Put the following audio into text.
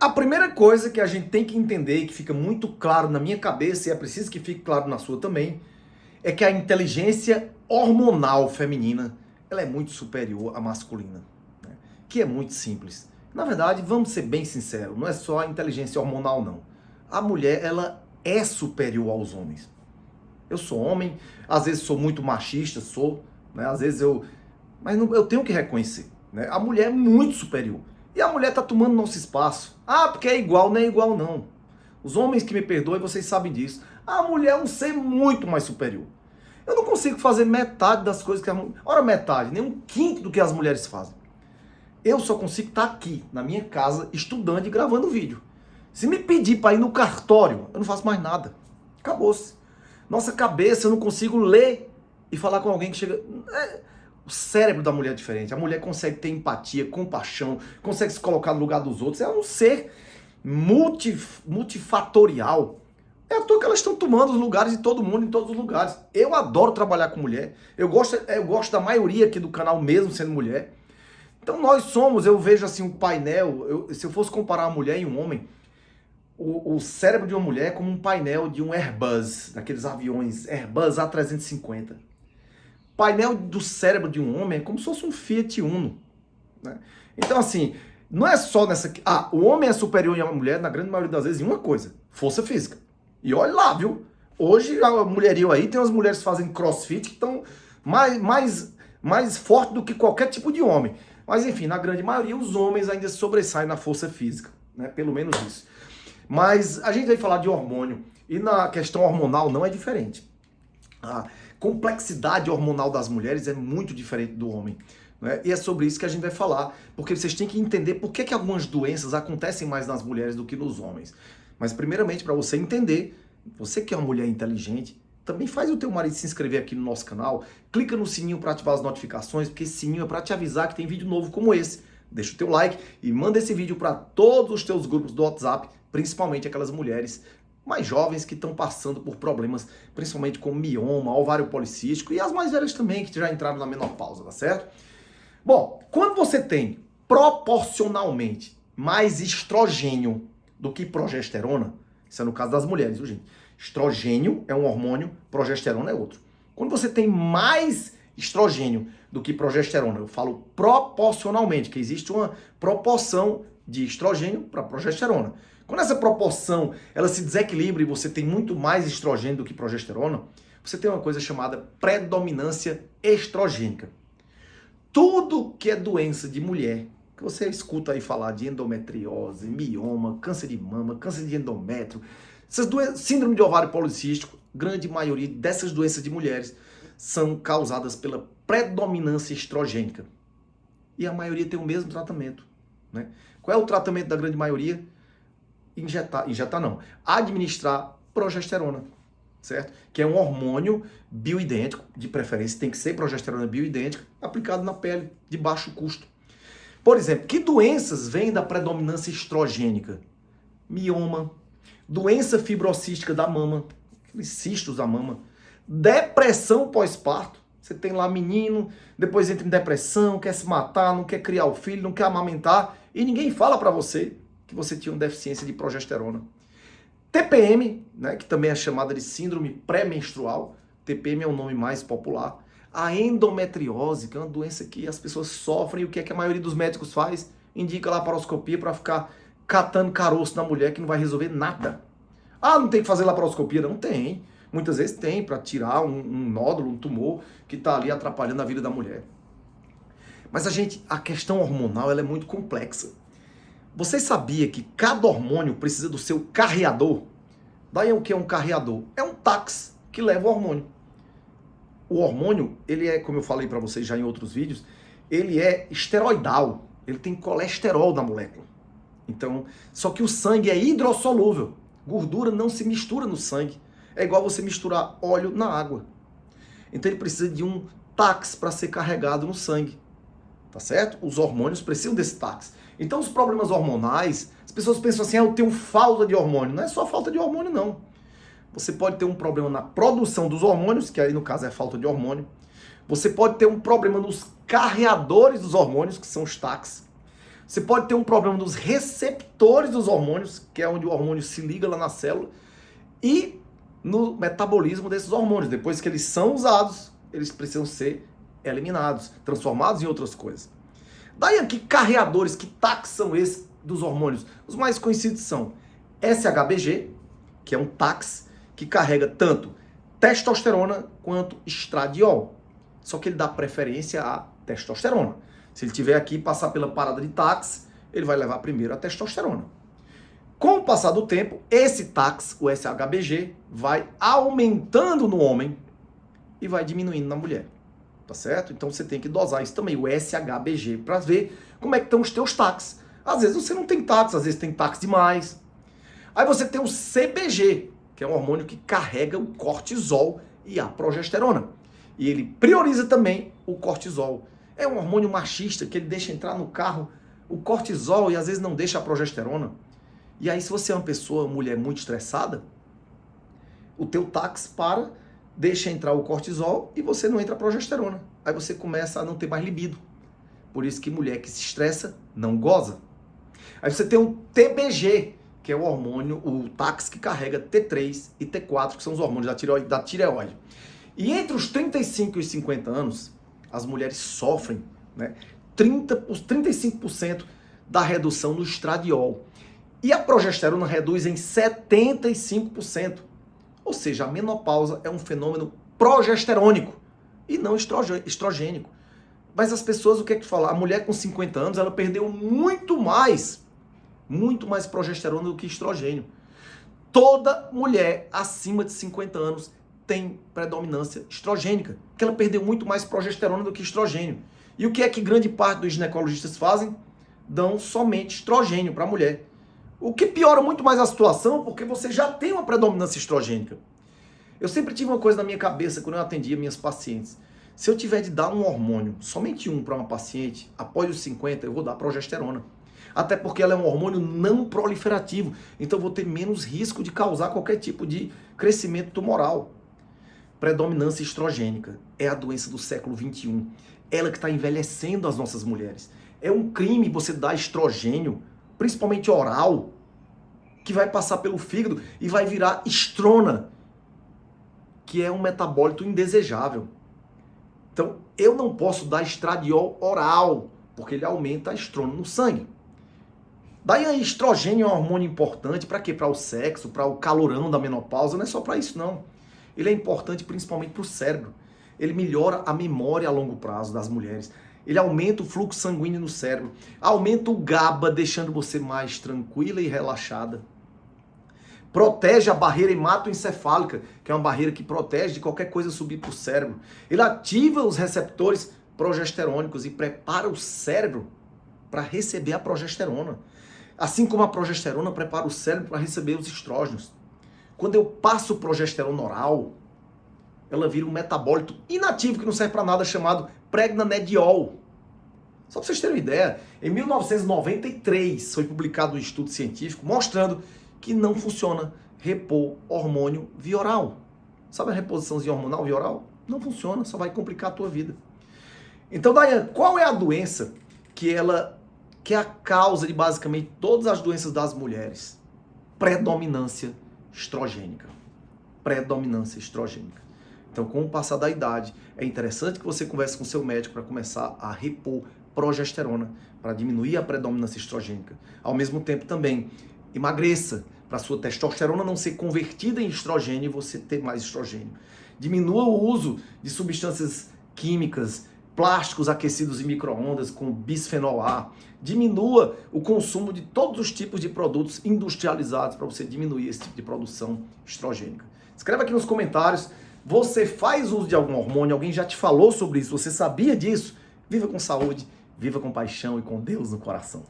A primeira coisa que a gente tem que entender e que fica muito claro na minha cabeça, e é preciso que fique claro na sua também, é que a inteligência hormonal feminina ela é muito superior à masculina, né? Que é muito simples. Na verdade, vamos ser bem sinceros, não é só a inteligência hormonal, não. A mulher, ela é superior aos homens. Eu sou homem, às vezes sou muito machista, né? Às vezes mas não, eu tenho que reconhecer, né? A mulher é muito superior. E a mulher está tomando nosso espaço. Ah, porque é igual, não é igual não. Os homens que me perdoem, vocês sabem disso. A mulher é um ser muito mais superior. Eu não consigo fazer metade das coisas que a mulher... Ora, metade, nem um quinto do que as mulheres fazem. Eu só consigo estar aqui, na minha casa, estudando e gravando vídeo. Se me pedir para ir no cartório, eu não faço mais nada. Acabou-se. Nossa cabeça, eu não consigo ler e falar com alguém que chega... O cérebro da mulher é diferente. A mulher consegue ter empatia, compaixão, consegue se colocar no lugar dos outros. É um ser multifatorial. É à toa que elas estão tomando os lugares de todo mundo, em todos os lugares. Eu adoro trabalhar com mulher. Eu gosto da maioria aqui do canal mesmo sendo mulher. Então nós somos, eu vejo assim um painel, se eu fosse comparar uma mulher e um homem, o cérebro de uma mulher é como um painel de um Airbus, daqueles aviões Airbus A350. Painel do cérebro de um homem é como se fosse um Fiat Uno, né? Então assim, não é só nessa... o homem é superior à mulher, na grande maioria das vezes, em uma coisa, força física. E olha lá, viu? Hoje a mulherio aí, tem umas mulheres que fazem crossfit que estão mais fortes do que qualquer tipo de homem. Mas enfim, na grande maioria, os homens ainda sobressaem na força física, né? Pelo menos isso. Mas a gente vai falar de hormônio, e na questão hormonal não é diferente. A complexidade hormonal das mulheres é muito diferente do homem, né? E é sobre isso que a gente vai falar, porque vocês têm que entender por que algumas doenças acontecem mais nas mulheres do que nos homens. Mas primeiramente, para você entender, você que é uma mulher inteligente, também faz o teu marido se inscrever aqui no nosso canal, clica no sininho para ativar as notificações, porque esse sininho é para te avisar que tem vídeo novo como esse. Deixa o teu like e manda esse vídeo para todos os teus grupos do WhatsApp, principalmente aquelas mulheres mais jovens que estão passando por problemas, principalmente com mioma, ovário policístico, e as mais velhas também, que já entraram na menopausa, tá certo? Bom, quando você tem proporcionalmente mais estrogênio do que progesterona, isso é no caso das mulheres, viu, gente? Estrogênio é um hormônio, progesterona é outro. Quando você tem mais estrogênio do que progesterona, eu falo proporcionalmente, que existe uma proporção de estrogênio para progesterona. Quando essa proporção ela se desequilibra e você tem muito mais estrogênio do que progesterona, você tem uma coisa chamada predominância estrogênica. Tudo que é doença de mulher, que você escuta aí falar de endometriose, mioma, câncer de mama, câncer de endométrio, essas doenças, síndrome de ovário policístico, grande maioria dessas doenças de mulheres são causadas pela predominância estrogênica. E a maioria tem o mesmo tratamento, né? Qual é o tratamento da grande maioria? Injetar não, administrar progesterona, certo? Que é um hormônio bioidêntico, de preferência tem que ser progesterona bioidêntica, aplicado na pele, de baixo custo. Por exemplo, que doenças vêm da predominância estrogênica? Mioma, doença fibrocística da mama, aqueles cistos da mama, depressão pós-parto. Você tem lá menino, depois entra em depressão, quer se matar, não quer criar o filho, não quer amamentar, e ninguém fala para você que você tinha uma deficiência de progesterona. TPM, né, que também é chamada de síndrome pré-menstrual, TPM é o nome mais popular. A endometriose, que é uma doença que as pessoas sofrem, e o que é que a maioria dos médicos faz? Indica laparoscopia para ficar catando caroço na mulher, que não vai resolver nada. Ah, não tem que fazer laparoscopia? Não tem. Muitas vezes tem, para tirar um nódulo, um tumor, que está ali atrapalhando a vida da mulher. Mas a questão hormonal ela é muito complexa. Você sabia que cada hormônio precisa do seu carreador? Daí o que é um carreador? É um táxi que leva o hormônio. O hormônio, ele é, como eu falei para vocês já em outros vídeos, ele é esteroidal. Ele tem colesterol na molécula. Então, só que o sangue é hidrossolúvel. Gordura não se mistura no sangue. É igual você misturar óleo na água. Então ele precisa de um táxi para ser carregado no sangue. Tá certo? Os hormônios precisam desse táxi. Então os problemas hormonais, as pessoas pensam assim, eu tenho falta de hormônio. Não é só falta de hormônio, não. Você pode ter um problema na produção dos hormônios, que aí no caso é falta de hormônio. Você pode ter um problema nos carreadores dos hormônios, que são os táxis. Você pode ter um problema dos receptores dos hormônios, que é onde o hormônio se liga lá na célula, e no metabolismo desses hormônios. Depois que eles são usados, eles precisam ser eliminados, transformados em outras coisas. Daí aqui, carreadores, que taxos são esses dos hormônios? Os mais conhecidos são SHBG, que é um tax que carrega tanto testosterona quanto estradiol. Só que ele dá preferência à testosterona. Se ele tiver aqui e passar pela parada de tax, ele vai levar primeiro a testosterona. Com o passar do tempo, esse tax, o SHBG, vai aumentando no homem e vai diminuindo na mulher. Tá certo? Então você tem que dosar isso também, o SHBG, para ver como é que estão os teus tax. Às vezes você não tem tax, às vezes tem tax demais. Aí você tem o CBG, que é um hormônio que carrega o cortisol e a progesterona. E ele prioriza também o cortisol. É um hormônio machista que ele deixa entrar no carro o cortisol e às vezes não deixa a progesterona. E aí se você é uma pessoa, mulher muito estressada, o teu tax para, deixa entrar o cortisol e você não entra a progesterona. Aí você começa a não ter mais libido. Por isso que mulher que se estressa não goza. Aí você tem o TBG, que é o hormônio, o tax que carrega T3 e T4, que são os hormônios da tireoide. E entre os 35 e os 50 anos, as mulheres sofrem, né, 35% da redução no estradiol. E a progesterona reduz em 75%. Ou seja, a menopausa é um fenômeno progesterônico e não estrogênico. Mas as pessoas, o que é que falam? A mulher com 50 anos, ela perdeu muito mais progesterona do que estrogênio. Toda mulher acima de 50 anos tem predominância estrogênica, porque ela perdeu muito mais progesterona do que estrogênio. E o que é que grande parte dos ginecologistas fazem? Dão somente estrogênio para a mulher. O que piora muito mais a situação, porque você já tem uma predominância estrogênica. Eu sempre tive uma coisa na minha cabeça quando eu atendia minhas pacientes. Se eu tiver de dar um hormônio, somente um para uma paciente, após os 50, eu vou dar progesterona. Até porque ela é um hormônio não proliferativo, então eu vou ter menos risco de causar qualquer tipo de crescimento tumoral. Predominância estrogênica é a doença do século XXI. Ela que está envelhecendo as nossas mulheres. É um crime você dar estrogênio, principalmente oral, que vai passar pelo fígado e vai virar estrona, que é um metabólito indesejável. Então, eu não posso dar estradiol oral, porque ele aumenta a estrona no sangue. Daí a estrogênio é um hormônio importante para quê? Para o sexo, para o calorão da menopausa, não é só para isso não. Ele é importante principalmente para o cérebro. Ele melhora a memória a longo prazo das mulheres. Ele aumenta o fluxo sanguíneo no cérebro. Aumenta o GABA, deixando você mais tranquila e relaxada. Protege a barreira hematoencefálica, que é uma barreira que protege de qualquer coisa subir para o cérebro. Ele ativa os receptores progesterônicos e prepara o cérebro para receber a progesterona. Assim como a progesterona prepara o cérebro para receber os estrógenos. Quando eu passo progesterona oral, ela vira um metabólito inativo que não serve para nada, chamado pregnanediol. Só para vocês terem uma ideia, em 1993 foi publicado um estudo científico mostrando que não funciona repor hormônio via oral. Sabe a reposiçãozinha hormonal via oral? Não funciona, só vai complicar a tua vida. Então, Daiane, qual é a doença que é a causa de basicamente todas as doenças das mulheres? Predominância estrogênica. Predominância estrogênica. Então, com o passar da idade, é interessante que você converse com seu médico para começar a repor progesterona, para diminuir a predominância estrogênica. Ao mesmo tempo, também, emagreça, para sua testosterona não ser convertida em estrogênio e você ter mais estrogênio. Diminua o uso de substâncias químicas, plásticos aquecidos em micro-ondas com bisfenol A. Diminua o consumo de todos os tipos de produtos industrializados para você diminuir esse tipo de produção estrogênica. Escreva aqui nos comentários. Você faz uso de algum hormônio? Alguém já te falou sobre isso? Você sabia disso? Viva com saúde, viva com paixão e com Deus no coração.